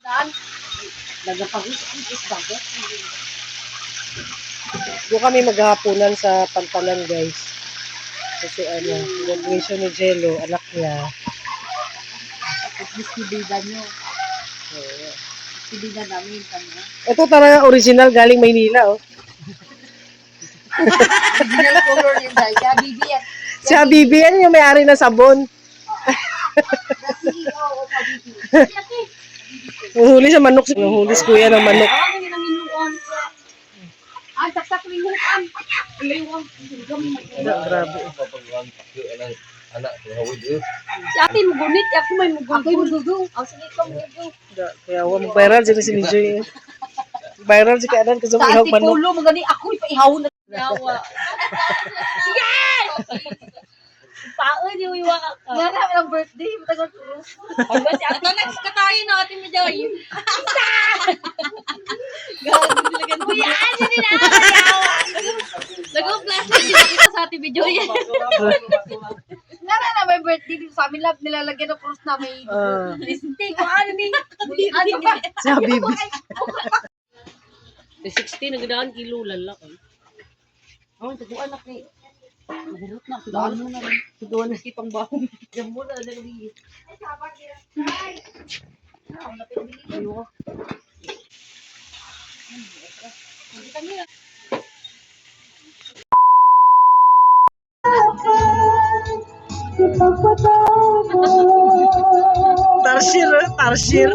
Daan. Nagapagis ang isbagat. Doon kami maghahaponan sa Pantalan, guys. Kasi graduation ni Jello, anak niya. Diskibida nyo. Diskibida namin kanya. Ito talaga original galing Maynila, oh. Original color yun dahil. Kaya Bibi yan. Si Habibi, yan yung may-ari ng sabon. The CEO of Habibi. Nanghuli sa manok. Nanghuli si kuya ng manok. Ang yun ang inuon. Ah, saksak limuan. Limuan. Grabe. Si ate mugunit. Ako may mugunit. Ako may mugunit. Ang sige ko mugunit. Kaya mag-viral sila si Mijoy. Viral si Kaanan kasi Sa mag-ihaw ate manok. pulo, magani ako ipaihaw na. Yawa. Sige! Paon yung iwa ka. Nga na, ang birthday. Matagal ko. Ang ba si ate? Next ka tayo na ate Mijoy. Isa! Gawin talaga. Kuya, ano din na? Yawa. Nag-plastic dito sa ate Mijoy. Nga na, may birthday dito sa amin. Nilalagyan ng cross na may listing. Ano ni? Si Habibi. 60 nagdaan kilo lalaki. Oh, tuguan na kay. Burot na, tuguan mo na rin. Tuguan na si pangbahong. Diyan mo na nagbihi. Ay, sabag nila. Ay. Ang napili. Ayo. Hindi kami. Tarshir.